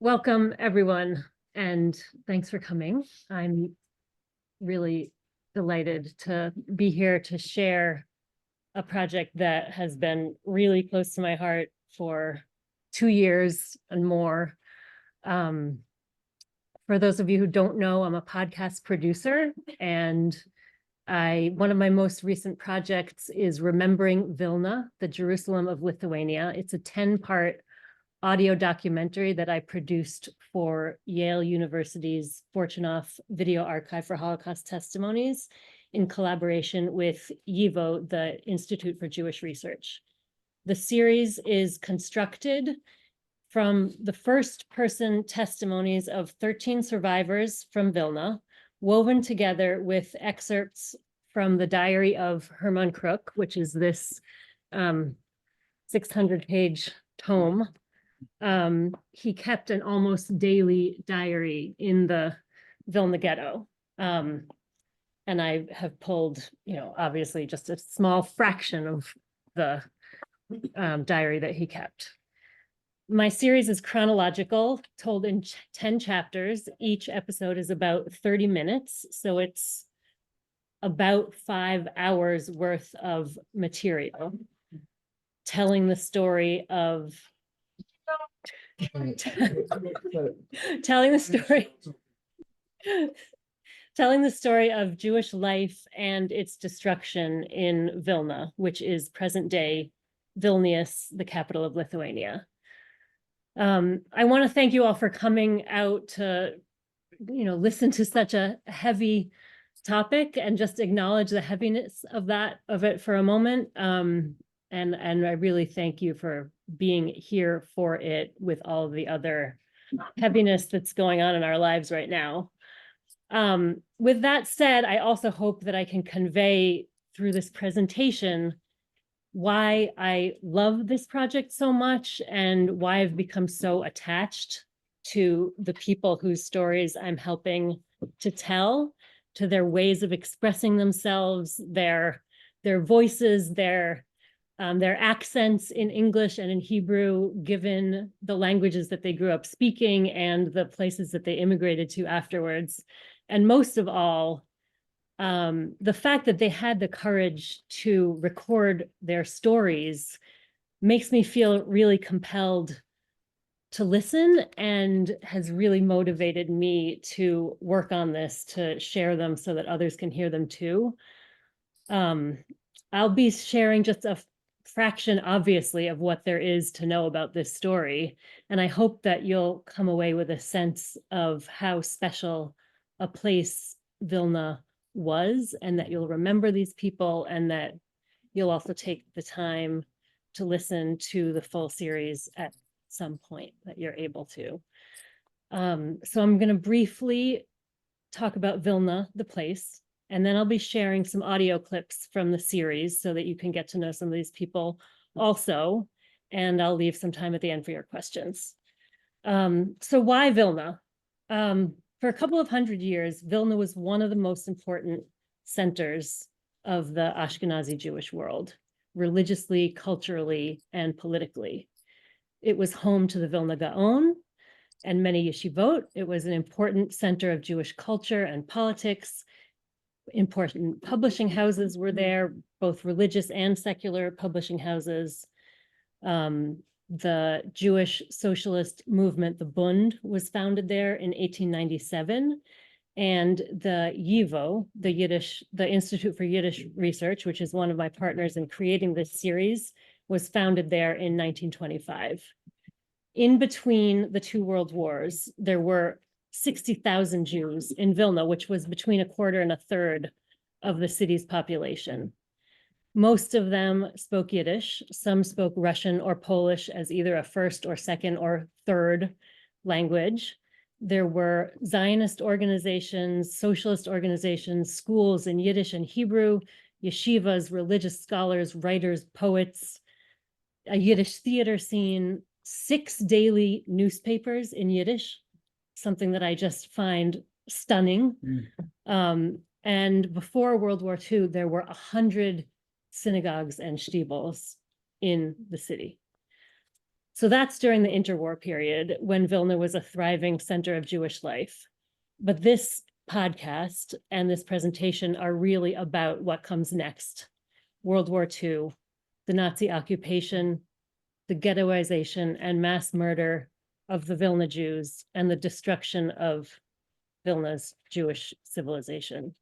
Welcome, everyone, and thanks for coming. I'm really delighted to be here to share a project that has been really close to my heart for 2 years and more. For those of you who don't know, I'm a podcast producer, and one of my most recent projects is Remembering Vilna, the Jerusalem of Lithuania. It's a 10-part audio documentary that I produced for Yale University's Fortunoff Video Archive for Holocaust Testimonies in collaboration with YIVO, the Institute for Jewish Research. The series is constructed from the first-person testimonies of 13 survivors from Vilna, woven together with excerpts from the diary of Herman Kruk, which is this 600-page tome. He kept an almost daily diary in the Vilna ghetto. And I have pulled, obviously just a small fraction of the diary that he kept. My series is chronological, told in 10 chapters. Each episode is about 30 minutes. So it's about 5 hours worth of material, telling the story of telling the story of Jewish life and its destruction in Vilna, which is present-day Vilnius, the capital of Lithuania. I want to thank you all for coming out to, listen to such a heavy topic and just acknowledge the heaviness of it for a moment. And I really thank you for being here for it with all of the other heaviness that's going on in our lives right now. With that said, I also hope that I can convey through this presentation why I love this project so much and why I've become so attached to the people whose stories I'm helping to tell, to their ways of expressing themselves, their voices, their accents in English and in Hebrew, given the languages that they grew up speaking and the places that they immigrated to afterwards. And most of all, the fact that they had the courage to record their stories makes me feel really compelled to listen and has really motivated me to work on this, to share them so that others can hear them too. I'll be sharing just a fraction, obviously, of what there is to know about this story. And I hope that you'll come away with a sense of how special a place Vilna was, and that you'll remember these people, and that you'll also take the time to listen to the full series at some point that you're able to. So I'm going to briefly talk about Vilna, the place, and then I'll be sharing some audio clips from the series so that you can get to know some of these people also. And I'll leave some time at the end for your questions. So why Vilna? For a couple of hundred years, Vilna was one of the most important centers of the Ashkenazi Jewish world, religiously, culturally, and politically. It was home to the Vilna Gaon and many yeshivot. It was an important center of Jewish culture and politics. Important publishing houses were there, both religious and secular publishing houses. The Jewish socialist movement, the Bund, was founded there in 1897. And the YIVO, the Institute for Yiddish Research, which is one of my partners in creating this series, was founded there in 1925. In between the two world wars, there were 60,000 Jews in Vilna, which was between a quarter and a third of the city's population. Most of them spoke Yiddish. Some spoke Russian or Polish as either a first or second or third language. There were Zionist organizations, socialist organizations, schools in Yiddish and Hebrew, yeshivas, religious scholars, writers, poets, a Yiddish theater scene, 6 daily newspapers in Yiddish, something that I just find stunning. And before World War II, there were 100 synagogues and shtibels in the city. So that's during the interwar period when Vilna was a thriving center of Jewish life. But this podcast and this presentation are really about what comes next. World War II, the Nazi occupation, the ghettoization and mass murder of the Vilna Jews, and the destruction of Vilna's Jewish civilization.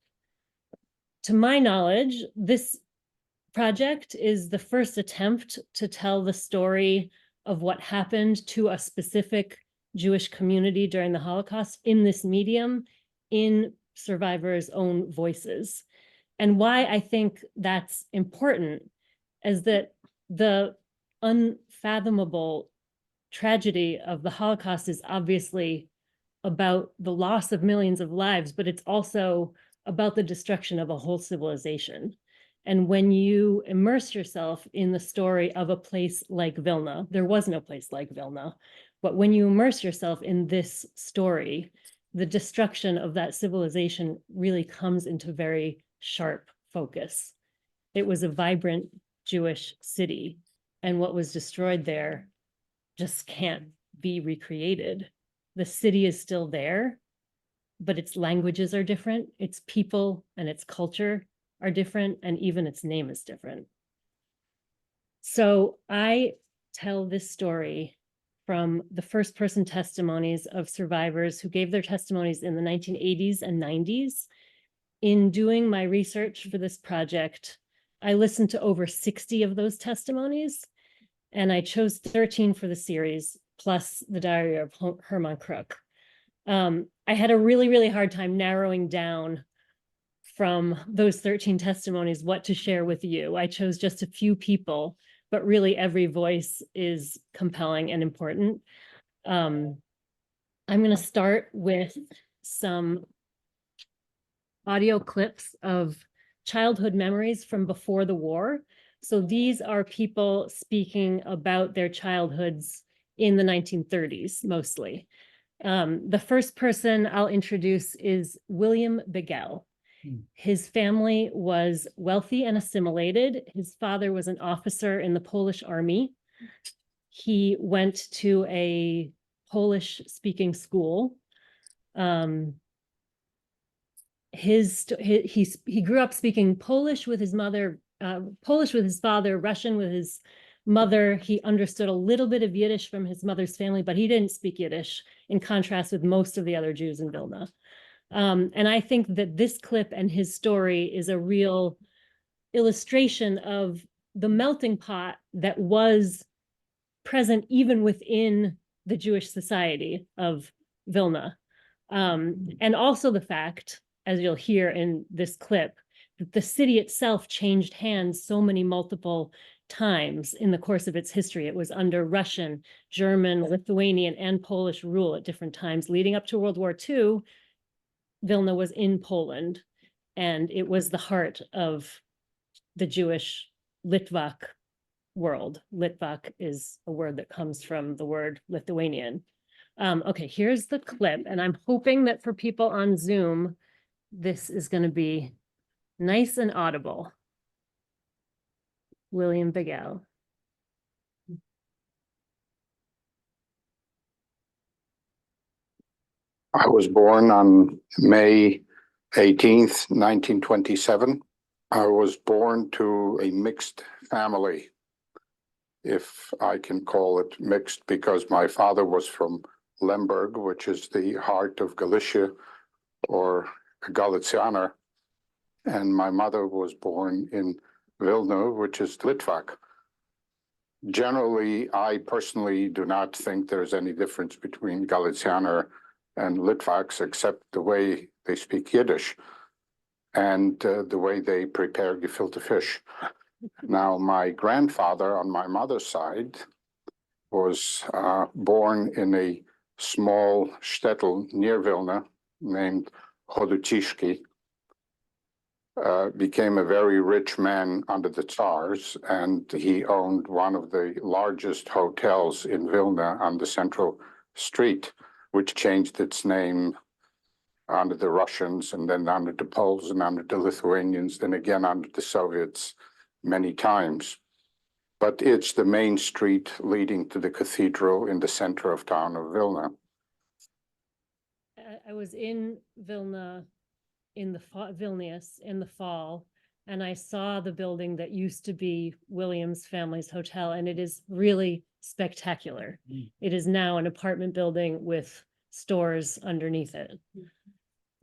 To my knowledge, this project is the first attempt to tell the story of what happened to a specific Jewish community during the Holocaust in this medium, in survivors' own voices. And why I think that's important is that the unfathomable tragedy of the Holocaust is obviously about the loss of millions of lives, but it's also about the destruction of a whole civilization. And when you immerse yourself in the story of a place like Vilna, there was no place like Vilna, but when you immerse yourself in this story, the destruction of that civilization really comes into very sharp focus. It was a vibrant Jewish city, and what was destroyed there just can't be recreated. The city is still there, but its languages are different, its people and its culture are different, and even its name is different. So I tell this story from the first person testimonies of survivors who gave their testimonies in the 1980s and 90s. In doing my research for this project, I listened to over 60 of those testimonies, and I chose 13 for the series, plus the diary of Herman Kruk. I had a really, really hard time narrowing down from those 13 testimonies what to share with you. I chose just a few people, but really every voice is compelling and important. I'm going to start with some audio clips of childhood memories from before the war. So these are people speaking about their childhoods in the 1930s, mostly. The first person I'll introduce is William Bigel. His family was wealthy and assimilated. His father was an officer in the Polish army. He went to a Polish-speaking school. He grew up speaking Polish with his mother, Polish with his father, Russian with his mother. He understood a little bit of Yiddish from his mother's family, but he didn't speak Yiddish, in contrast with most of the other Jews in Vilna. And I think that this clip and his story is a real illustration of the melting pot that was present even within the Jewish society of Vilna. And also the fact, as you'll hear in this clip, that the city itself changed hands so many multiple times in the course of its history. It was under Russian, German, Lithuanian, and Polish rule at different times. Leading up to World War II, Vilna was in Poland, and it was the heart of the Jewish Litvak world. Litvak is a word that comes from the word Lithuanian. Okay, here's the clip, and I'm hoping that for people on Zoom, this is going to be nice and audible. William Bigel. I was born on May 18th, 1927. I was born to a mixed family, if I can call it mixed, because my father was from Lemberg, which is the heart of Galicia, or Galicianer, and my mother was born in Vilna, which is Litvak. Generally, I personally do not think there's any difference between Galicianer and Litvaks, except the way they speak Yiddish and the way they prepare gefilte fish. Now, my grandfather on my mother's side was born in a small shtetl near Vilna named Chodutishki, became a very rich man under the Tsars, and he owned one of the largest hotels in Vilna on the central street, which changed its name under the Russians, and then under the Poles, and under the Lithuanians, then again under the Soviets many times. but it's the main street leading to the cathedral in the center of town of Vilna. I was in Vilna in the Vilnius in the fall, and I saw the building that used to be William's family's hotel, and it is really spectacular. It is now an apartment building with stores underneath it.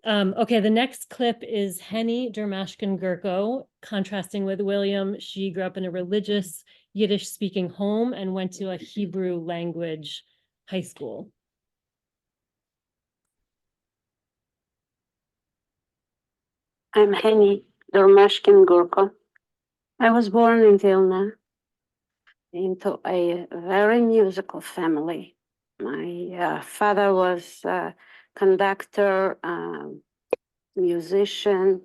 Okay, the next clip is Henny Dermashkin-Gurko, contrasting with William. She grew up in a religious Yiddish-speaking home and went to a Hebrew language high school. I'm Henny Dermashkin-Gurko. I was born in Vilna into a very musical family. My father was a conductor, musician,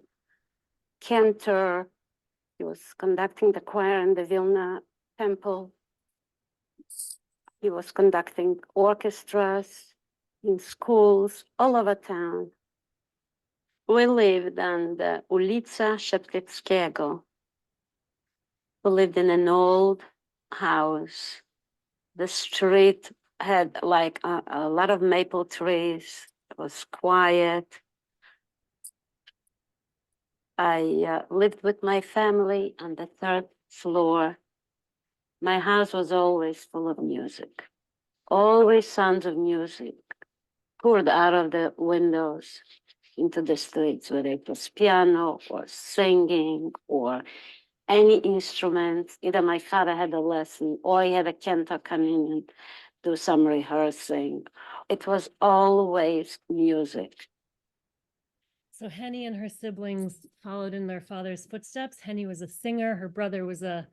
cantor. He was conducting the choir in the Vilna temple. He was conducting orchestras in schools all over town. We lived on the Ulica Szeptyckiego. We lived in an old house. The street had like a lot of maple trees. It was quiet. I lived with my family on the third floor. My house was always full of music. Always sounds of music poured out of the windows into the streets, whether it was piano or singing or any instrument. Either my father had a lesson or he had a cantor come in and do some rehearsing. It was always music. So Henny and her siblings followed in their father's footsteps. Henny was a singer, her brother was a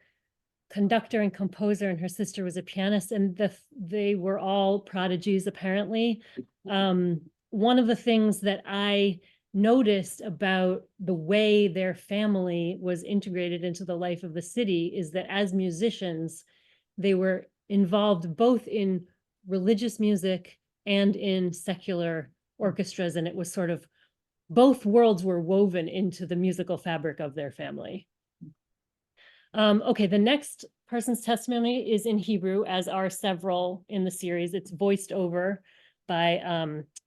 conductor and composer, and her sister was a pianist, and they were all prodigies, apparently. One of the things that I noticed about the way their family was integrated into the life of the city is that as musicians, they were involved both in religious music and in secular orchestras, and it was sort of both worlds were woven into the musical fabric of their family. Okay, the next person's testimony is in Hebrew, as are several in the series. It's voiced over by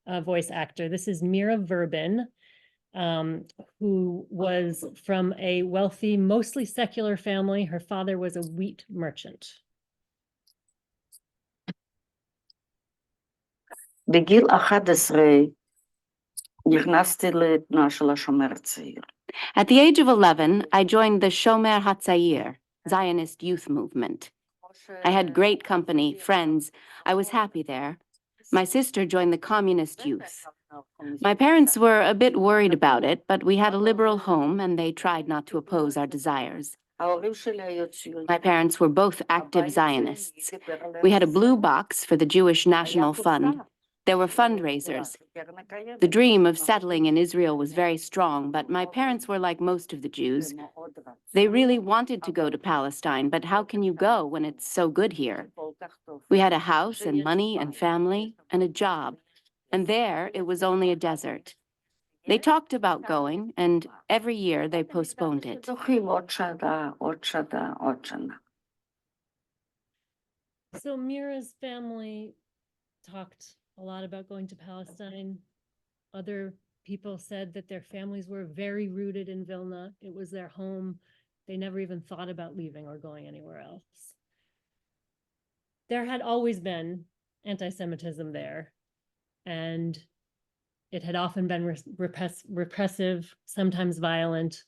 a voice actor. This is Mira Verbin, who was from a wealthy, mostly secular family. Her father was a wheat merchant. בגיל 11 נכנסתי לתנועה של השומר הצעיר. At the age of 11, I joined the Shomer HaTzair, Zionist youth movement. I had great company, friends. I was happy there. My sister joined the communist youth. My parents were a bit worried about it, but we had a liberal home and they tried not to oppose our desires. My parents were both active Zionists. We had a blue box for the Jewish National Fund. There were fundraisers. The dream of settling in Israel was very strong, but my parents were like most of the Jews. They really wanted to go to Palestine, but how can you go when it's so good here? We had a house and money and family and a job, and there it was only a desert. They talked about going, and every year they postponed it. So Mira's family talked a lot about going to Palestine. Other people said that their families were very rooted in Vilna. It was their home. They never even thought about leaving or going anywhere else. There had always been anti-Semitism there, and it had often been repressive, sometimes violent.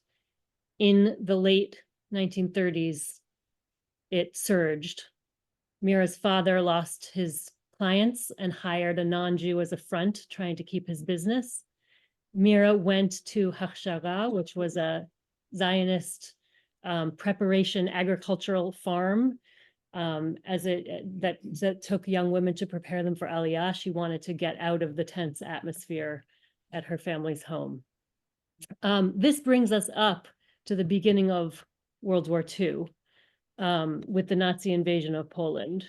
In the late 1930s, it surged. Mira's father lost his clients and hired a non-Jew as a front, trying to keep his business. Mira went to Hachshara, which was a Zionist preparation agricultural farm that took young women to prepare them for Aliyah. She wanted to get out of the tense atmosphere at her family's home. This brings us up to the beginning of World War II with the Nazi invasion of Poland.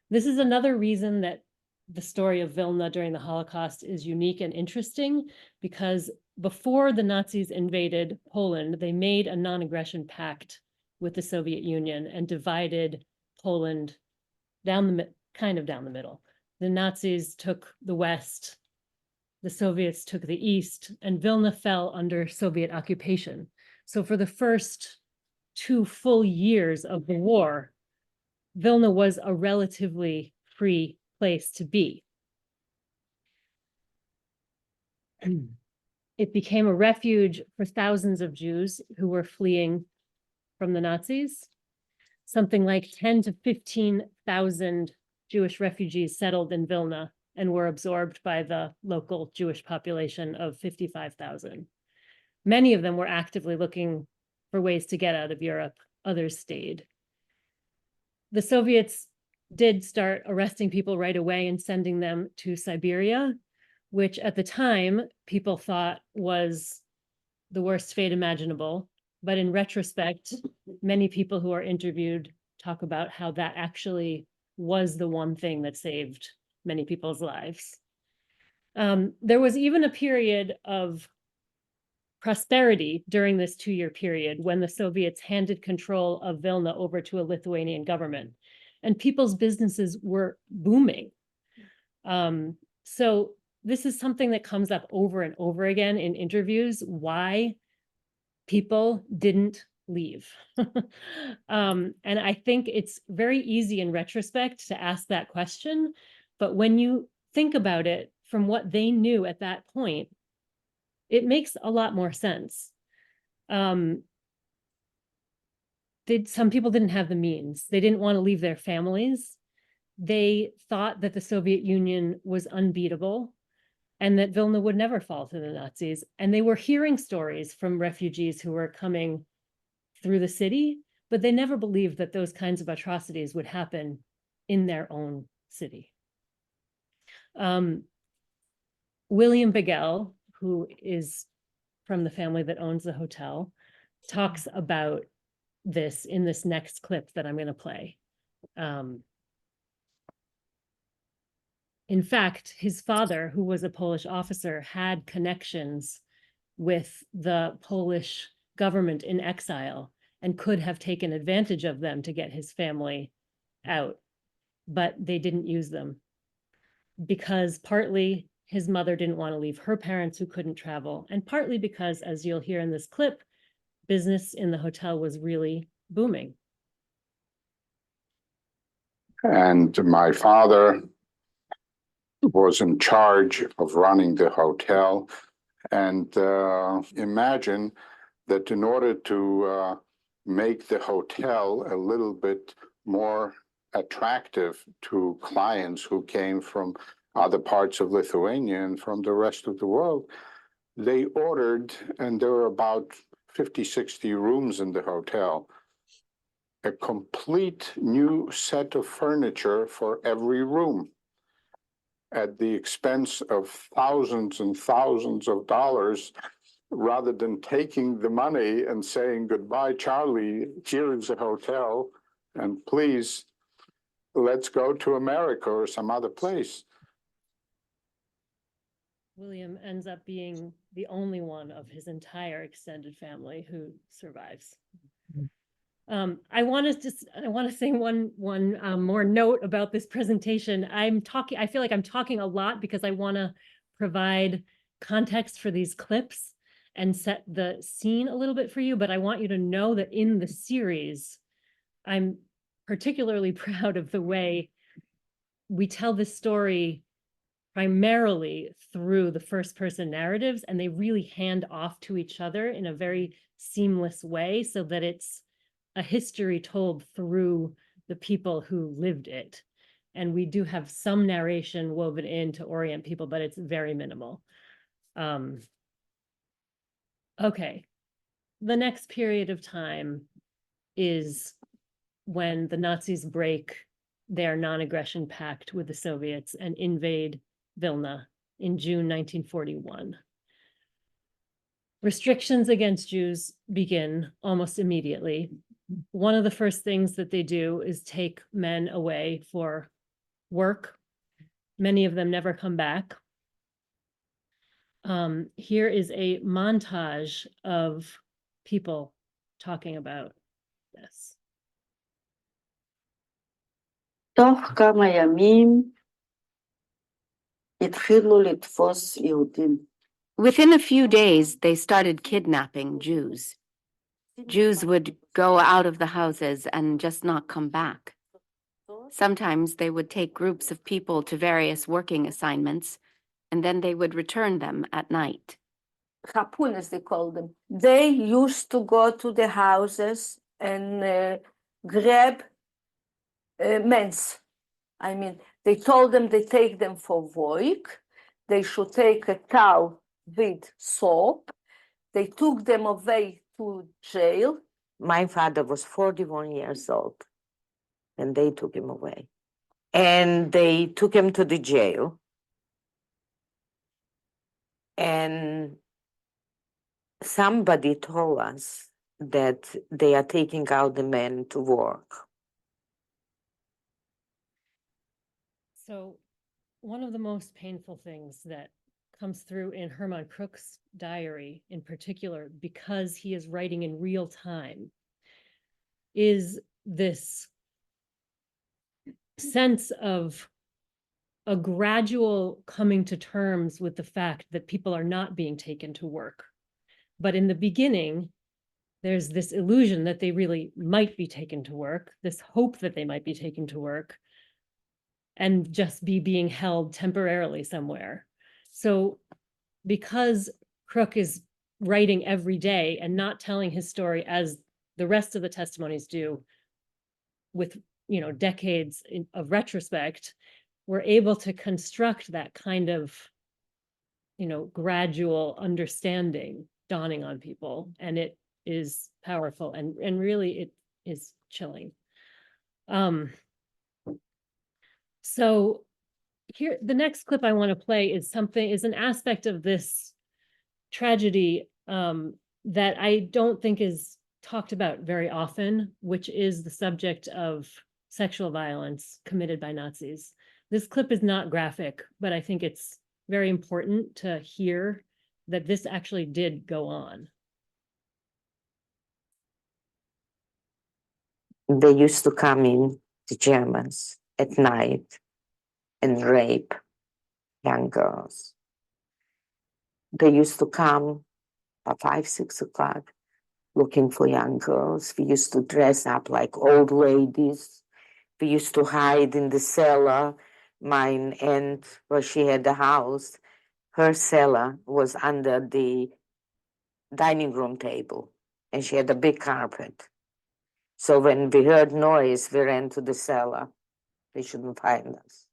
This is another reason that the story of Vilna during the Holocaust is unique and interesting, because before the Nazis invaded Poland, they made a non-aggression pact with the Soviet Union and divided Poland kind of down the middle. The Nazis took the West, the Soviets took the East, and Vilna fell under Soviet occupation. So for the first 2 full years of the war, Vilna was a relatively free place to be. It became a refuge for thousands of Jews who were fleeing from the Nazis. Something like 10 to 15,000 Jewish refugees settled in Vilna and were absorbed by the local Jewish population of 55,000. Many of them were actively looking for ways to get out of Europe. Others stayed. The Soviets did start arresting people right away and sending them to Siberia, which at the time people thought was the worst fate imaginable. But in retrospect, many people who are interviewed talk about how that actually was the one thing that saved many people's lives. There was even a period of prosperity during this 2-year period when the Soviets handed control of Vilna over to a Lithuanian government, and people's businesses were booming. So this is something that comes up over and over again in interviews, why people didn't leave. And I think it's very easy in retrospect to ask that question, but when you think about it from what they knew at that point, it makes a lot more sense. Some people didn't have the means. They didn't want to leave their families. They thought that the Soviet Union was unbeatable and that Vilna would never fall to the Nazis. And they were hearing stories from refugees who were coming through the city, but they never believed that those kinds of atrocities would happen in their own city. William Bigel, who is from the family that owns the hotel, talks about this in this next clip that I'm going to play. In fact, his father, who was a Polish officer, had connections with the Polish government in exile and could have taken advantage of them to get his family out, but they didn't use them because partly his mother didn't want to leave her parents who couldn't travel, and partly because, as you'll hear in this clip, business in the hotel was really booming. And my father was in charge of running the hotel. And imagine that in order to make the hotel a little bit more attractive to clients who came from other parts of Lithuania and from the rest of the world, they ordered, and there were about 50, 60 rooms in the hotel, a complete new set of furniture for every room at the expense of thousands and thousands of dollars, rather than taking the money and saying, goodbye, Charlie, here is a hotel, and please, let's go to America or some other place. William ends up being the only one of his entire extended family who survives. I want to say one more note about this presentation. I feel like I'm talking a lot because I want to provide context for these clips and set the scene a little bit for you, but I want you to know that in the series, I'm particularly proud of the way we tell this story primarily through the first person narratives, and they really hand off to each other in a very seamless way so that it's a history told through the people who lived it. And we do have some narration woven in to orient people, but it's very minimal. Okay, the next period of time is when the Nazis break their non-aggression pact with the Soviets and invade Vilna in June 1941. Restrictions against Jews begin almost immediately. One of the first things that they do is take men away for work. Many of them never come back. Here is a montage of people talking about this. תוך כמה ימים התחילו לתפוס יהודים. Within a few days, they started kidnapping Jews. Jews would go out of the houses and just not come back. Sometimes they would take groups of people to various working assignments, and then they would return them at night. Harpooners, they call them. They used to go to the houses and grab men's. I mean, they told them they take them for work. They should take a towel with soap. They took them away to jail. My father was 41 years old, and they took him away. And they took him to the jail. And somebody told us that they are taking out the men to work. So one of the most painful things that comes through in Herman Kruk's diary in particular, because he is writing in real time, is this sense of a gradual coming to terms with the fact that people are not being taken to work. But in the beginning, there's this illusion that they really might be taken to work, this hope that they might be taken to work, and just be being held temporarily somewhere. So because Kruk is writing every day and not telling his story as the rest of the testimonies do, with decades of retrospect, we're able to construct that kind of gradual understanding dawning on people, and it is powerful and really it is chilling. So here, the next clip I want to play is an aspect of this tragedy that I don't think is talked about very often, which is the subject of sexual violence committed by Nazis. This clip is not graphic, but I think it's very important to hear that this actually did go on. They used to come in, the Germans, at night and rape young girls. They used to come at 5, 6 o'clock looking for young girls. We used to dress up like old ladies. We used to hide in the cellar. My aunt, where she had the house, her cellar was under the dining room table, and she had a big carpet. So when we heard noise, we ran to the cellar. They shouldn't find us.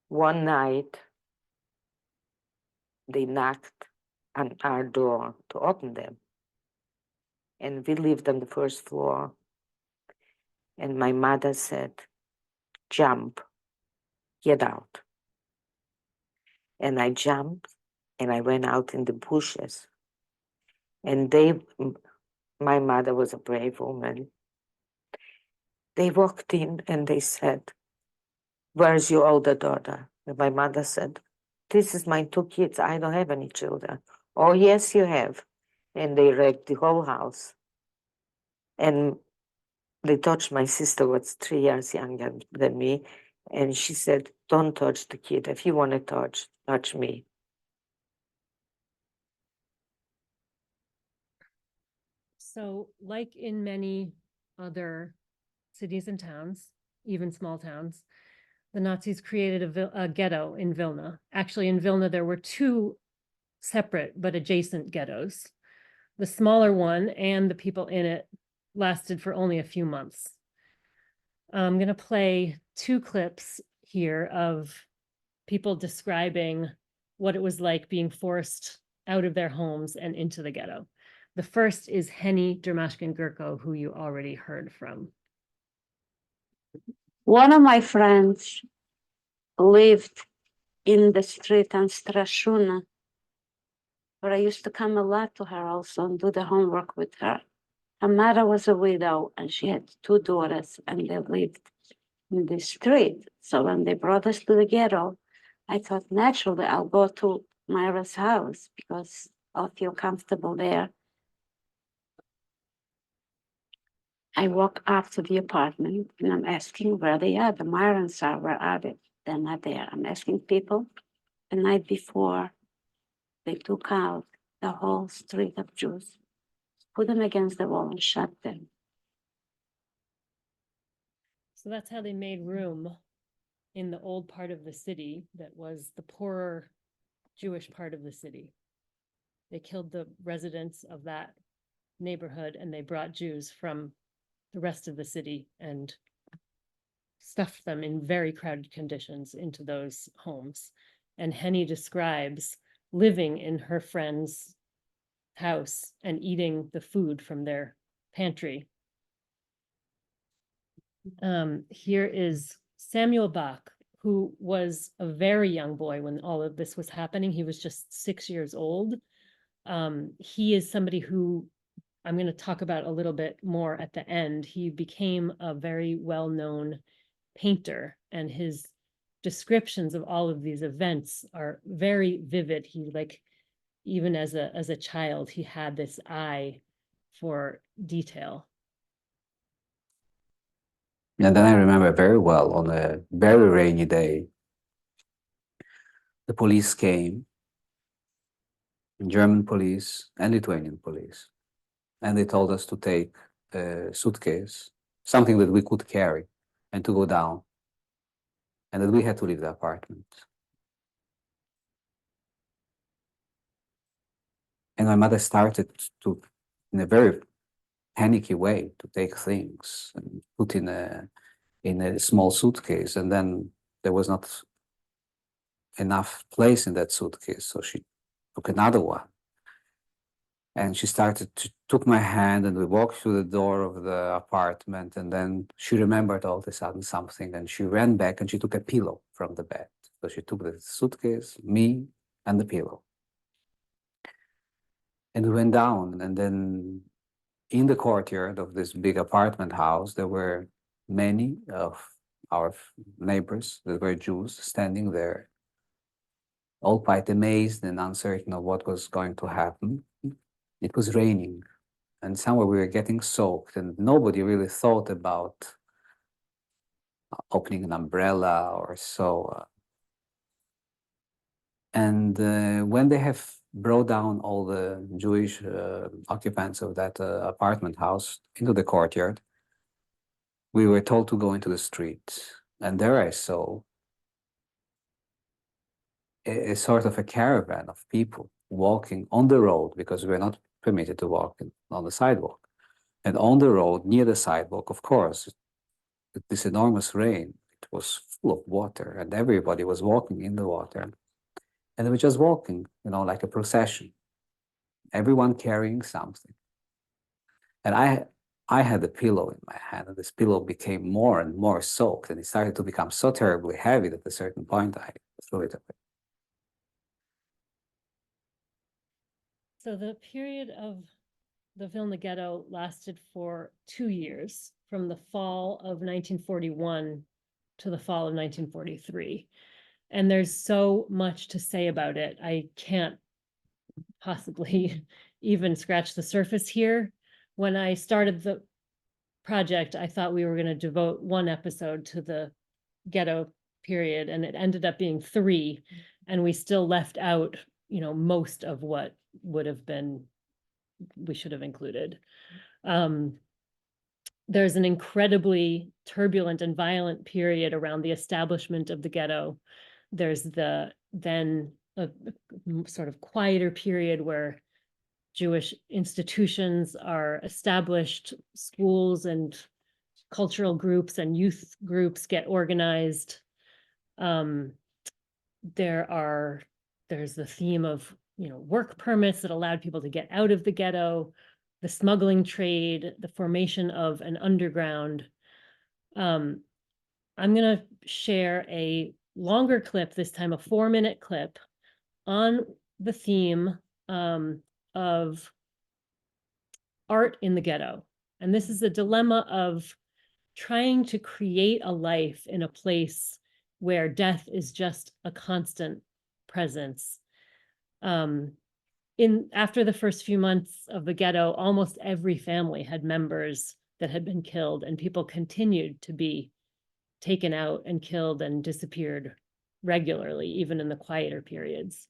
One night, they knocked on our door to open them. And we lived on the first floor. And my mother said, jump, get out. And I jumped and I went out in the bushes. And my mother was a brave woman. They walked in and they said, where's your older daughter? And my mother said, this is my 2 kids. I don't have any children. Oh, yes, you have. And they wrecked the whole house. And they touched my sister, was 3 years younger than me. And she said, don't touch the kid. If you want to touch me. So like in many other cities and towns, even small towns, the Nazis created a ghetto in Vilna. Actually, in Vilna, there were 2 separate but adjacent ghettos. The smaller one and the people in it lasted for only a few months. I'm going to play 2 clips here of people describing what it was like being forced out of their homes and into the ghetto. The first is Henny Dermashkin-Gurko, who you already heard from. One of my friends lived in the street on Strashuna, where I used to come a lot to her also and do the homework with her. Her mother was a widow and she had 2 daughters and they lived in the street. So when they brought us to the ghetto, I thought naturally I'll go to Myra's house because I'll feel comfortable there. I walk up to the apartment and I'm asking where they are. The migrants are, where are they? They're not there. I'm asking people. The night before, they took out the whole street of Jews, put them against the wall and shut them. So that's how they made room in the old part of the city that was the poorer Jewish part of the city. They killed the residents of that neighborhood and they brought Jews from the rest of the city and stuffed them in very crowded conditions into those homes. And Henny describes living in her friend's house and eating the food from their pantry. Here is Samuel Bach, who was a very young boy when all of this was happening. He was just 6 years old. He is somebody who I'm going to talk about a little bit more at the end. He became a very well-known painter, and his descriptions of all of these events are very vivid. He, like, even as a child, he had this eye for detail. And then I remember very well, on a very rainy day, the police came, German police and Lithuanian police, and they told us to take a suitcase, something that we could carry, and to go down, and that we had to leave the apartment. And my mother started to, in a very panicky way, to take things and put in a small suitcase, and then there was not enough place in that suitcase, so she took another one. And she took my hand, and we walked through the door of the apartment, and then she remembered all of a sudden something, and she ran back and she took a pillow from the bed. So she took the suitcase, me, and the pillow. And we went down, and then in the courtyard of this big apartment house, there were many of our neighbors that were Jews standing there, all quite amazed and uncertain of what was going to happen. It was raining, and somewhere we were getting soaked, and nobody really thought about opening an umbrella or so. And when they have brought down all the Jewish occupants of that apartment house into the courtyard, we were told to go into the street. And there I saw a sort of a caravan of people walking on the road, because we were not permitted to walk on the sidewalk. And on the road, near the sidewalk, of course, this enormous rain, it was full of water, and everybody was walking in the water. And they were just walking, like a procession, everyone carrying something. And I had a pillow in my hand, and this pillow became more and more soaked, and it started to become so terribly heavy that at a certain point I threw it away. So the period of the Vilna ghetto lasted for 2 years, from the fall of 1941 to the fall of 1943. And there's so much to say about it. I can't possibly even scratch the surface here. When I started the project, I thought we were going to devote one episode to the ghetto period, and it ended up being 3, and we still left out, most of what would have been, we should have included. There's an incredibly turbulent and violent period around the establishment of the ghetto. There's then a sort of quieter period where Jewish institutions are established, schools and cultural groups and youth groups get organized. There's the theme of, work permits that allowed people to get out of the ghetto, the smuggling trade, the formation of an underground. I'm going to share a longer clip, this time a 4-minute clip, on the theme of art in the ghetto. And this is a dilemma of trying to create a life in a place where death is just a constant presence. After the first few months of the ghetto, almost every family had members that had been killed, and people continued to be taken out and killed and disappeared regularly, even in the quieter periods.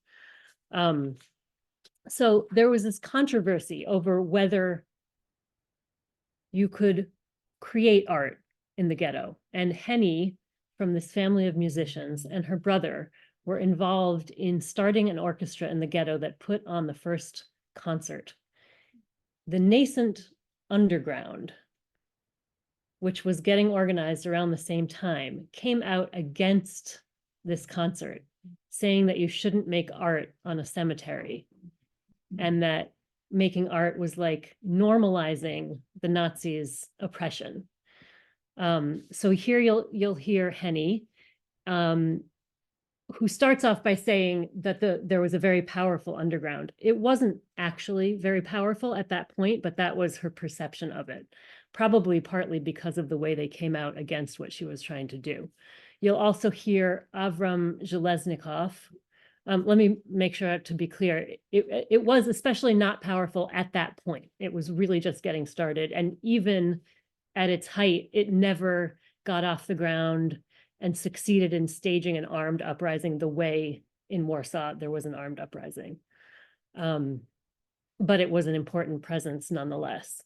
So there was this controversy over whether you could create art in the ghetto. And Henny, from this family of musicians, and her brother were involved in starting an orchestra in the ghetto that put on the first concert. The nascent underground, which was getting organized around the same time, came out against this concert, saying that you shouldn't make art on a cemetery, and that making art was like normalizing the Nazis' oppression. So here you'll hear Henny, who starts off by saying that there was a very powerful underground. It wasn't actually very powerful at that point, but that was her perception of it, probably partly because of the way they came out against what she was trying to do. You'll also hear Avram Zheleznikov. Let me make sure to be clear. It was especially not powerful at that point. It was really just getting started. And even at its height, it never got off the ground and succeeded in staging an armed uprising the way in Warsaw there was an armed uprising. But it was an important presence nonetheless.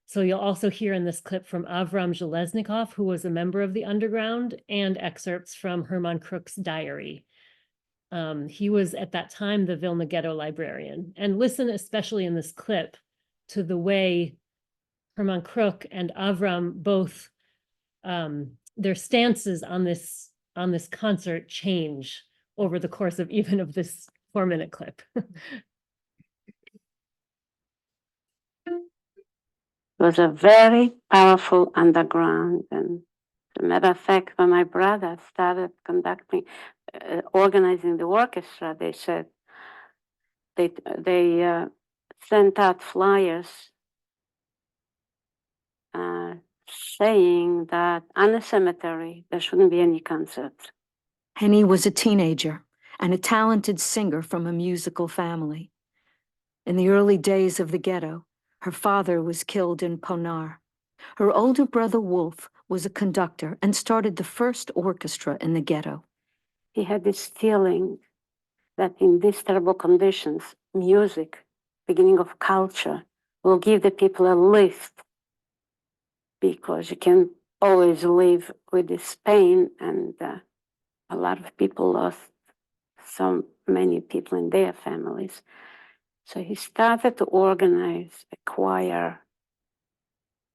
So you'll also hear in this clip from Avram Zheleznikov, who was a member of the underground, and excerpts from Herman Kruk's diary. He was at that time the Vilna ghetto librarian. And listen, especially in this clip, to the way Herman Kruk and Avram both, their stances on this concert change over the course of even of this 4-minute clip. It was a very powerful underground. And as a matter of fact, when my brother started organizing the orchestra, they said they sent out flyers saying that on the cemetery, there shouldn't be any concerts. Henny was a teenager and a talented singer from a musical family. In the early days of the ghetto, her father was killed in Ponar. Her older brother, Wolf, was a conductor and started the first orchestra in the ghetto. He had this feeling that in these terrible conditions, music, beginning of culture, will give the people a lift, because you can always live with this pain, and a lot of people lost so many people in their families. So he started to organize a choir.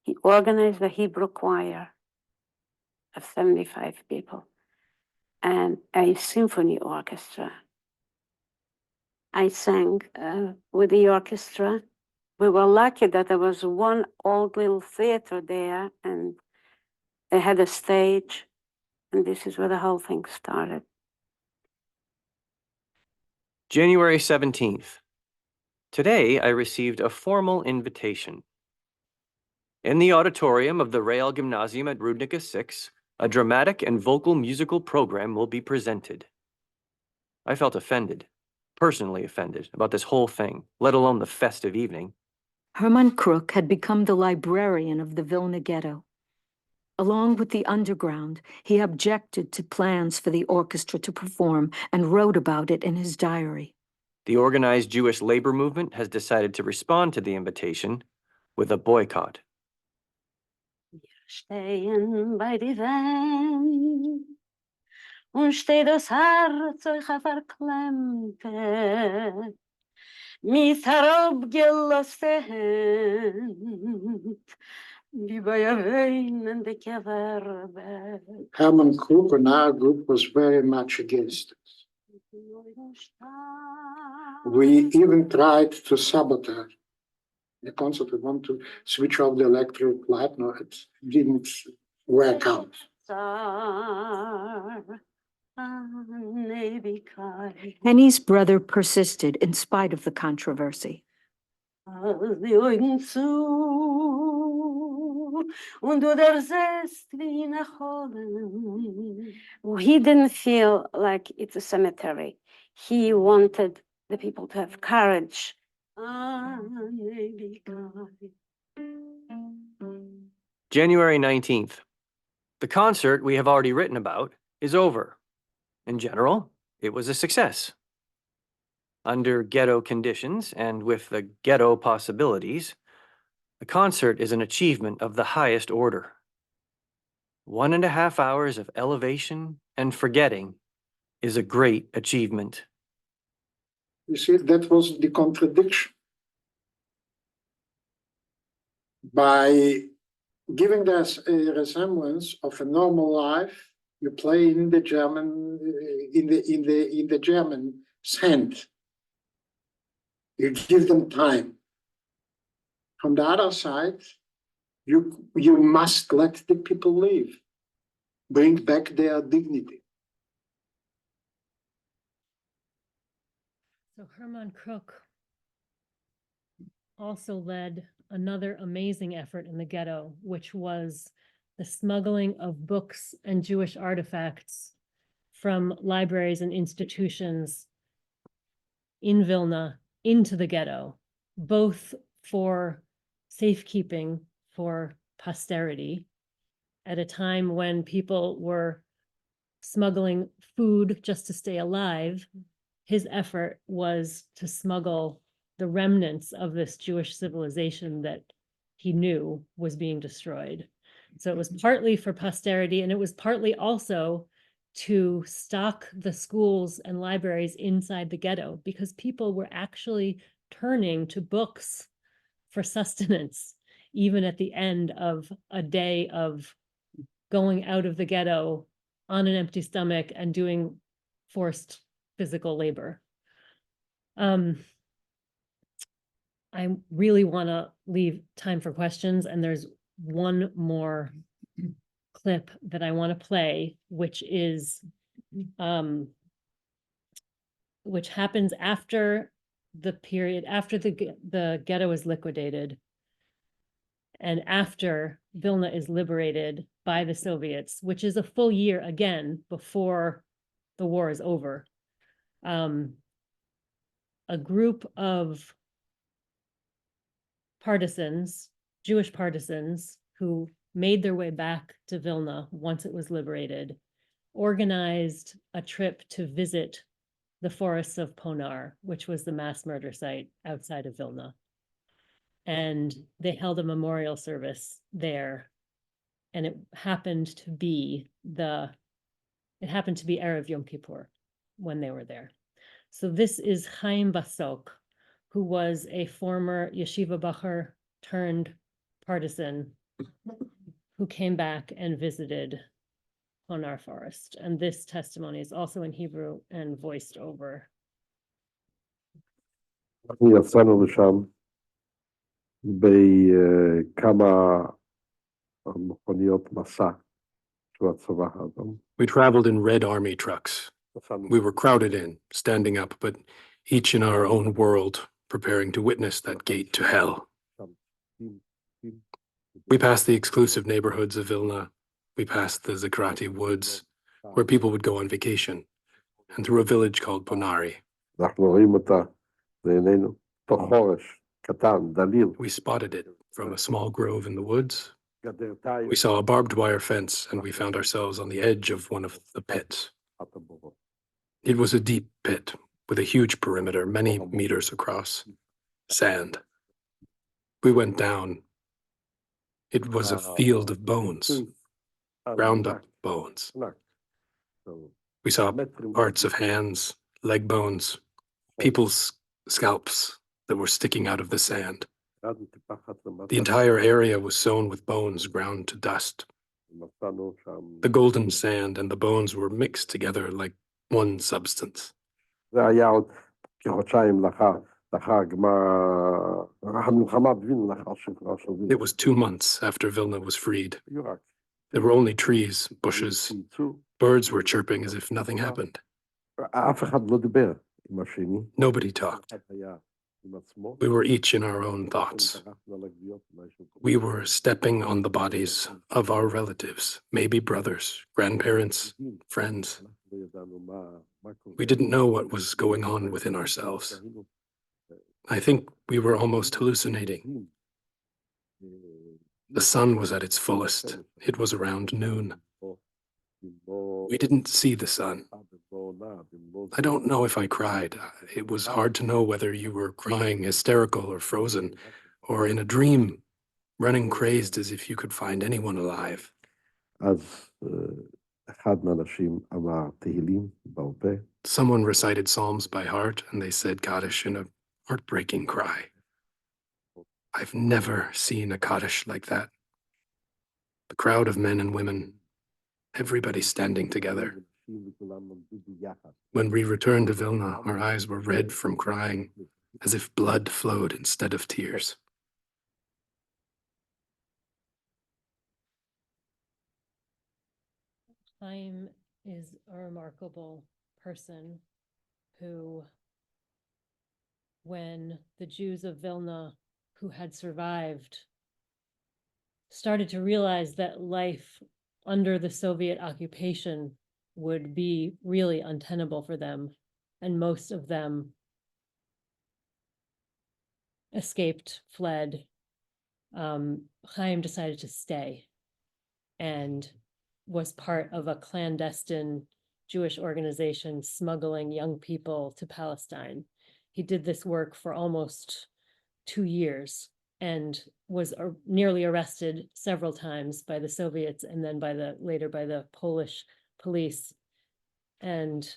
He organized a Hebrew choir of 75 people and a symphony orchestra. I sang with the orchestra. We were lucky that there was one old little theater there, and they had a stage, and this is where the whole thing started. January 17th. Today, I received a formal invitation. In the auditorium of the Real Gymnasium at Rudnica 6, a dramatic and vocal musical program will be presented. I felt offended, personally offended, about this whole thing, let alone the festive evening. Herman Kruk had become the librarian of the Vilna ghetto. Along with the underground, he objected to plans for the orchestra to perform and wrote about it in his diary. The organized Jewish labor movement has decided to respond to the invitation with a boycott. Stehen bei die Wand und steht das Herz euch verklemmte, mit herabgeloste Hand, wie bei a weinende Gewerbe. Herman Kruk and our group was very much against it. We even tried to sabotage the concert. We want to switch off the electric light. No, it didn't work out. Henny's brother persisted in spite of the controversy. He didn't feel like it's a cemetery. He wanted the people to have courage. January 19th. The concert we have already written about is over. In general, it was a success. Under ghetto conditions and with the ghetto possibilities, the concert is an achievement of the highest order. 1.5 hours of elevation and forgetting is a great achievement. You see, that was the contradiction. By giving us a resemblance of a normal life, you play in the German, in the German sand. You give them time. From the other side, you must let the people live, bring back their dignity. So Hermann Kruk also led another amazing effort in the ghetto, which was the smuggling of books and Jewish artifacts from libraries and institutions in Vilna into the ghetto, both for safekeeping for posterity at a time when people were smuggling food just to stay alive. His effort was to smuggle the remnants of this Jewish civilization that he knew was being destroyed. So it was partly for posterity, and it was partly also to stock the schools and libraries inside the ghetto, because people were actually turning to books for sustenance, even at the end of a day of going out of the ghetto on an empty stomach and doing forced physical labor. I really want to leave time for questions, and there's one more clip that I want to play, which is which happens after the period after the ghetto is liquidated and after Vilna is liberated by the Soviets, which is a full year again before the war is over. A group of partisans, Jewish partisans, who made their way back to Vilna once it was liberated, organized a trip to visit the forests of Ponar, which was the mass murder site outside of Vilna. And they held a memorial service there. And it happened to be Erev Yom Kippur when they were there. So this is Chaim Basok, who was a former yeshiva bacher turned partisan who came back and visited Ponar Forest. And this testimony is also in Hebrew and voiced over. אנחנו יצאנו לשם בכמה מכוניות מסע של הצבא האדום. We traveled in Red Army trucks. We were crowded in, standing up, but each in our own world, preparing to witness that gate to hell. We passed the exclusive neighborhoods of Vilna. We passed the Zakrati woods, where people would go on vacation, and through a village called Ponari. אנחנו רואים אותה לעינינו, תוך חורש קטן, דליל. We spotted it from a small grove in the woods. We saw a barbed wire fence, and we found ourselves on the edge of one of the pits. It was a deep pit with a huge perimeter, many meters across, sand. We went down. It was a field of bones, ground up bones. We saw parts of hands, leg bones, people's scalps that were sticking out of the sand. The entire area was sown with bones ground to dust. The golden sand and the bones were mixed together like one substance. It was 2 months after Vilna was freed. There were only trees, bushes. Birds were chirping as if nothing happened. Nobody talked. We were each in our own thoughts. We were stepping on the bodies of our relatives, maybe brothers, grandparents, friends. We didn't know what was going on within ourselves. I think we were almost hallucinating. The sun was at its fullest. It was around noon. We didn't see the sun. I don't know if I cried. It was hard to know whether you were crying hysterical or frozen, or in a dream, running crazed as if you could find anyone alive. Someone recited Psalms by heart, and they said Kaddish in a heartbreaking cry. I've never seen a Kaddish like that. The crowd of men and women, everybody standing together. When we returned to Vilna, our eyes were red from crying, as if blood flowed instead of tears. Chaim is a remarkable person who, when the Jews of Vilna who had survived started to realize that life under the Soviet occupation would be really untenable for them, and most of them escaped, fled, Chaim decided to stay and was part of a clandestine Jewish organization smuggling young people to Palestine. He did this work for almost 2 years and was nearly arrested several times by the Soviets and then later by the Polish police. And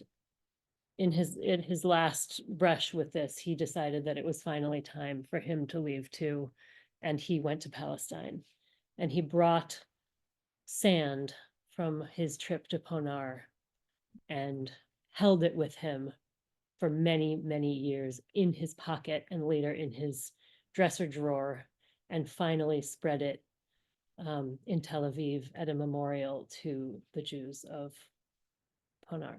in his last brush with this, he decided that it was finally time for him to leave too, and he went to Palestine. And he brought sand from his trip to Ponar and held it with him for many, many years in his pocket and later in his dresser drawer, and finally spread it in Tel Aviv at a memorial to the Jews of Ponar.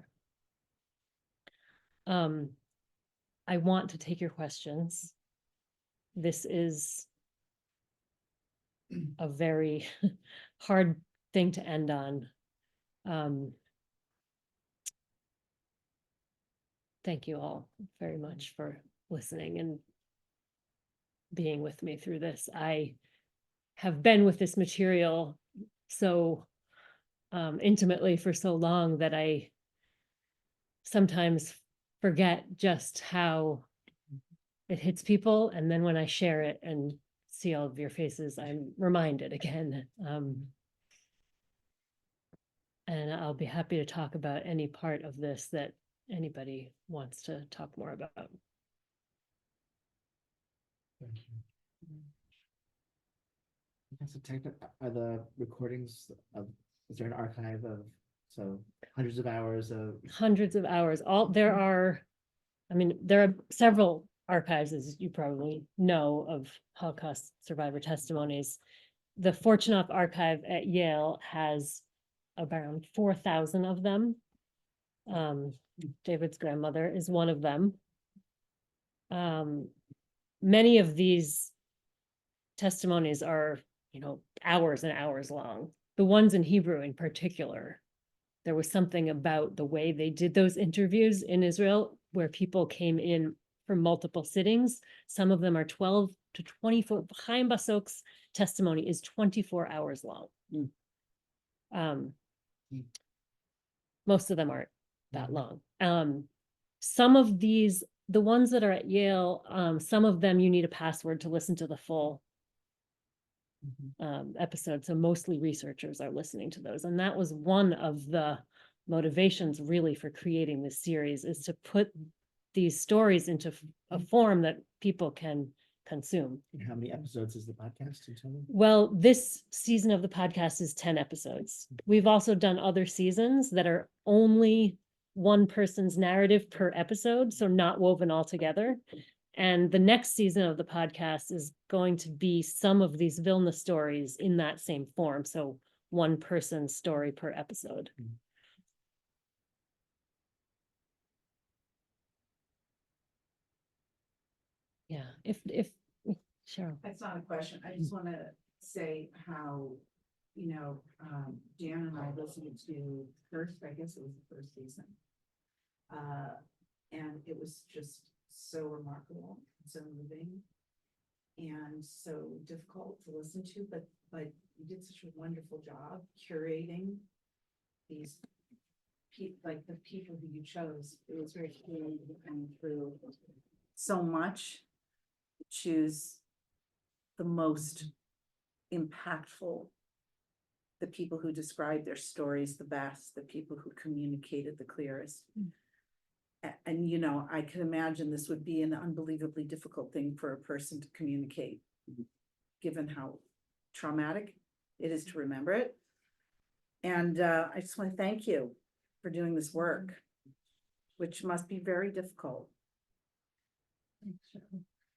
I want to take your questions. This is a very hard thing to end on. Thank you all very much for listening and being with me through this. I have been with this material so intimately for so long that I sometimes forget just how it hits people. And then when I share it and see all of your faces, I'm reminded again. And I'll be happy to talk about any part of this that anybody wants to talk more about. Thank you. So are the recordings of, is there an archive of, so hundreds of hours of? Hundreds of hours. There are several archives, as you probably know, of Holocaust survivor testimonies. The Fortunoff archive at Yale has around 4,000 of them. David's grandmother is one of them. Many of these testimonies are, hours and hours long. The ones in Hebrew in particular, there was something about the way they did those interviews in Israel where people came in for multiple sittings. Some of them are 12 to 24. Chaim Basok's testimony is 24 hours long. Most of them aren't that long. Some of these, the ones that are at Yale, some of them you need a password to listen to the full episode. So mostly researchers are listening to those. And that was one of the motivations really for creating this series, is to put these stories into a form that people can consume. And how many episodes is the podcast in total? Well, this season of the podcast is 10 episodes. We've also done other seasons that are only one person's narrative per episode, so not woven all together. And the next season of the podcast is going to be some of these Vilna stories in that same form. So one person's story per episode. Yeah, if Cheryl. That's not a question. I just want to say how, Dan and I listened to first, I guess it was the first season. And it was just so remarkable, so moving. and so difficult to listen to, but you did such a wonderful job curating these like the people who you chose. It was very clear and through so much, choose the most impactful, the people who described their stories the best, the people who communicated the clearest. And you know, I can imagine this would be an unbelievably difficult thing for a person to communicate, given how traumatic it is to remember it. And I just want to thank you for doing this work, which must be very difficult.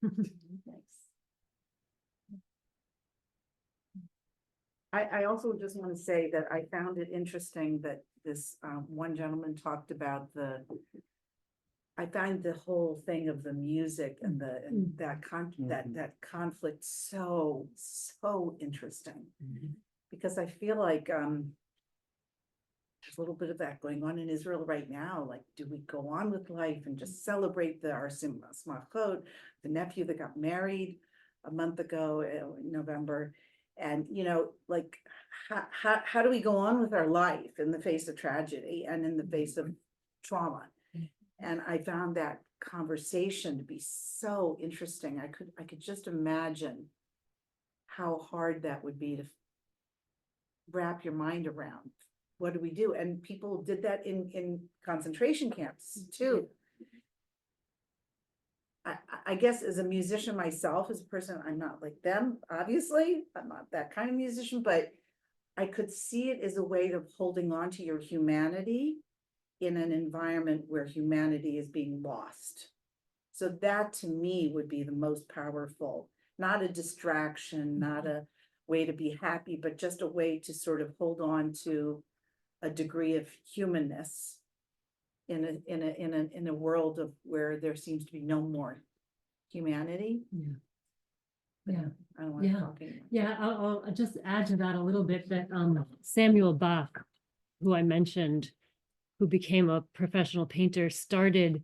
Thanks. I also just want to say that I found it interesting that this one gentleman talked about I find the whole thing of the music and that conflict so interesting, because I feel like there's a little bit of that going on in Israel right now. Like, do we go on with life and just celebrate our Smachot, the nephew that got married a month ago in November? And, you know, like, how do we go on with our life in the face of tragedy and in the face of trauma? And I found that conversation to be so interesting. I could just imagine how hard that would be to wrap your mind around. What do we do? And people did that in concentration camps too. I guess as a musician myself, as a person, I'm not like them, obviously. I'm not that kind of musician, but I could see it as a way of holding on to your humanity in an environment where humanity is being lost. So that to me would be the most powerful, not a distraction, not a way to be happy, but just a way to sort of hold on to a degree of humanness in a world of where there seems to be no more humanity. Yeah. I don't want to talk anymore. Yeah, I'll just add to that a little bit that Samuel Bach, who I mentioned, who became a professional painter, started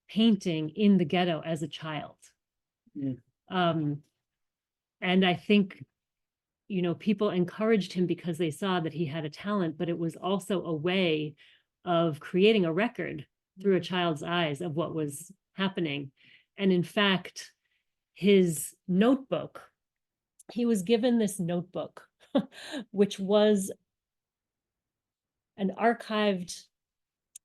painting in the ghetto as a child. And I think, you know, people encouraged him because they saw that he had a talent, but it was also a way of creating a record through a child's eyes of what was happening. And in fact, his notebook, he was given this notebook, which was an archived,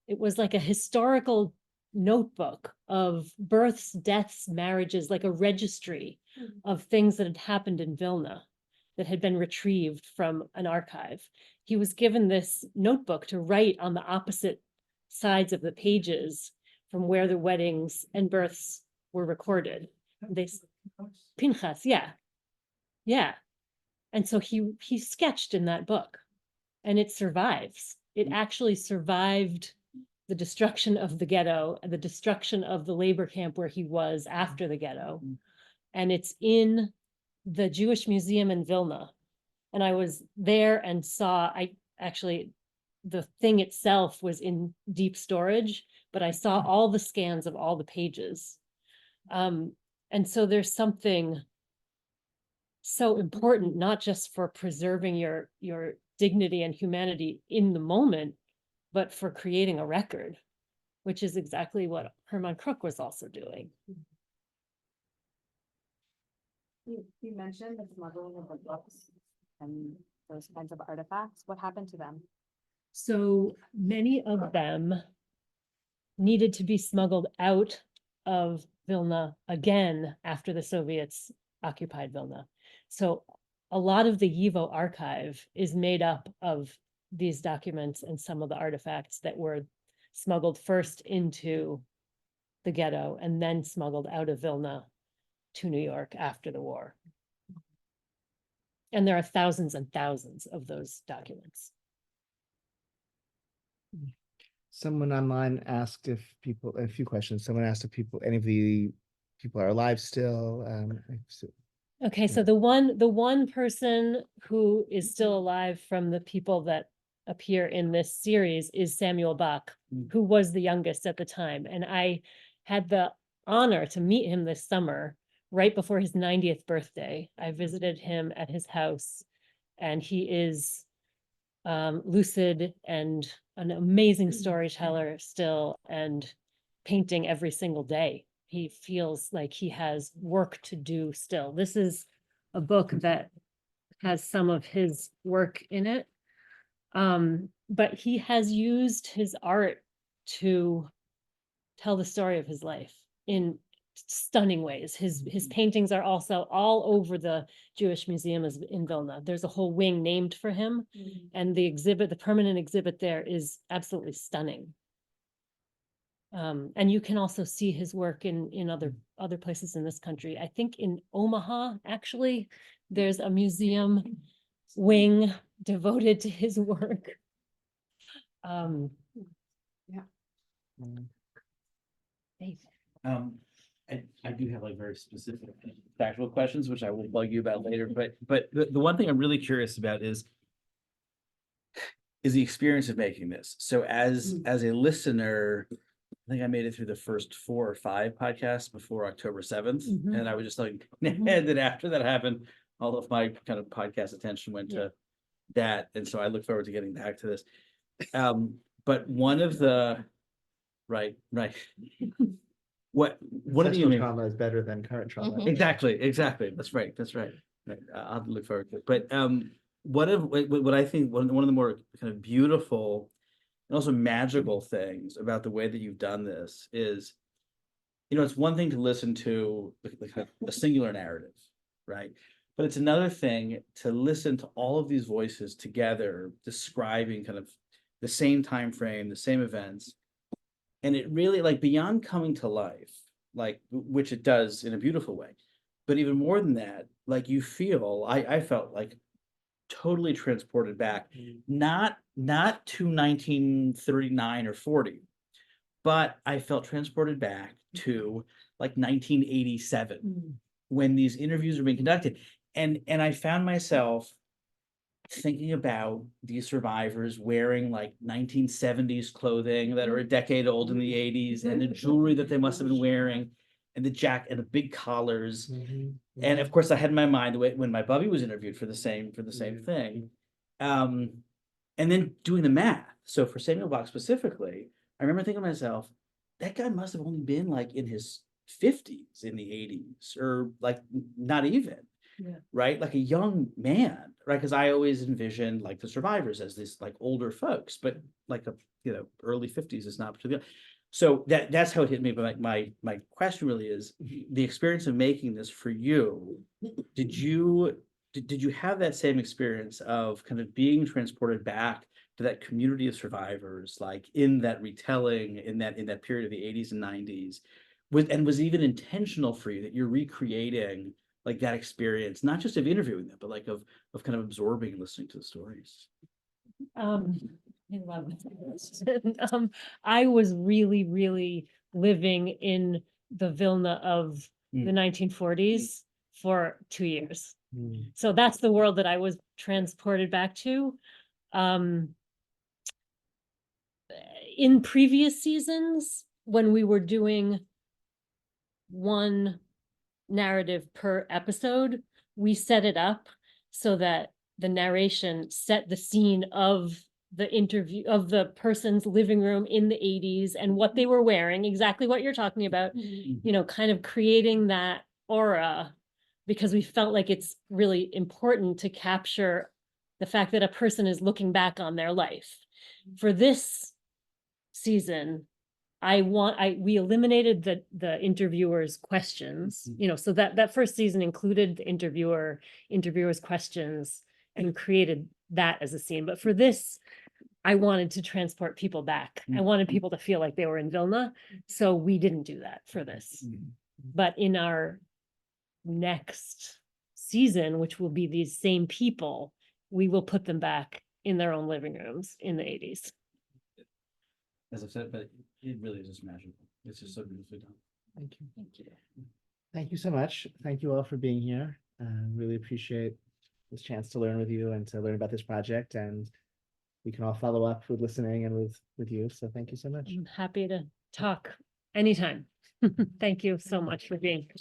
it was like a historical notebook of births, deaths, marriages, like a registry of things that had happened in Vilna that had been retrieved from an archive. He was given this notebook to write on the opposite sides of the pages from where the weddings and births were recorded. Pinchas, yeah. And so he sketched in that book, and it survives. It actually survived the destruction of the ghetto and the destruction of the labor camp where he was after the ghetto. And it's in the Jewish Museum in Vilna. And I was there and saw, the thing itself was in deep storage, but I saw all the scans of all the pages. And so there's something so important, not just for preserving your dignity and humanity in the moment, but for creating a record, which is exactly what Herman Kruk was also doing. You mentioned the smuggling of the books and those kinds of artifacts. What happened to them? So many of them needed to be smuggled out of Vilna again after the Soviets occupied Vilna. So a lot of the YIVO archive is made up of these documents and some of the artifacts that were smuggled first into the ghetto and then smuggled out of Vilna to New York after the war. And there are thousands and thousands of those documents. Someone online asked a few questions. Someone asked if any of the people are alive still. Okay, so the one person who is still alive from the people that appear in this series is Samuel Bach, who was the youngest at the time. And I had the honor to meet him this summer right before his 90th birthday. I visited him at his house, and he is lucid and an amazing storyteller still, and painting every single day. He feels like he has work to do still. This is a book that has some of his work in it. But he has used his art to tell the story of his life in stunning ways. His paintings are also all over the Jewish Museum in Vilna. There's a whole wing named for him, and the permanent exhibit there is absolutely stunning. And you can also see his work in other places in this country. I think in Omaha, actually, there's a museum wing devoted to his work. Yeah. I do have like very specific factual questions, which I will bug you about later, but the one thing I'm really curious about is the experience of making this. So as a listener, I think I made it through the first 4 or 5 podcasts before October 7th. And I was just like, and then after that happened, all of my kind of podcast attention went to that. And so I look forward to getting back to this. But one of the, right. One of the trauma is better than current trauma. Exactly. That's right. Right. I'll look forward to it. But what I think one of the more kind of beautiful and also magical things about the way that you've done this is, it's one thing to listen to a singular narrative, right? But it's another thing to listen to all of these voices together describing kind of the same time frame, the same events. And it really, like, beyond coming to life, like, which it does in a beautiful way, but even more than that, like, you feel, I felt like totally transported back, not to 1939 or 40, but I felt transported back to like 1987 when these interviews were being conducted. And I found myself thinking about these survivors wearing like 1970s clothing that are a decade old in the 80s, and the jewelry that they must have been wearing, and the jacket and the big collars. And of course I had in my mind when my bubby was interviewed for the same thing. And then doing the math. So for Samuel Bach specifically, I remember thinking to myself, that guy must have only been like in his 50s in the 80s, or like not even. Right, like a young man, right? Because I always envisioned like the survivors as this like older folks, but like early 50s is not particularly. So that's how it hit me. But my question really is the experience of making this for you. Did you have that same experience of kind of being transported back to that community of survivors, like in that retelling, in that period of the 80s and 90s, was even intentional for you that you're recreating like that experience, not just of interviewing them, but like of kind of absorbing and listening to the stories? I love it. I was really living in the Vilna of the 1940s for 2 years. So that's the world that I was transported back to. In previous seasons, when we were doing one narrative per episode, we set it up so that the narration set the scene of the interview, of the person's living room in the 80s and what they were wearing, exactly what you're talking about, kind of creating that aura, because we felt like it's really important to capture the fact that a person is looking back on their life. For this season, we eliminated the interviewer's questions, so that first season included the interviewer's questions and created that as a scene. But for this, I wanted to transport people back. I wanted people to feel like they were in Vilna. So we didn't do that for this. But in our next season, which will be these same people, we will put them back in their own living rooms in the 80s. As I've said, but it really is just magical. It's just so beautifully done. Thank you. Thank you so much. Thank you all for being here. Really appreciate this chance to learn with you and to learn about this project. And we can all follow up with listening and with you. So thank you so much. I'm happy to talk anytime. Thank you so much for being here.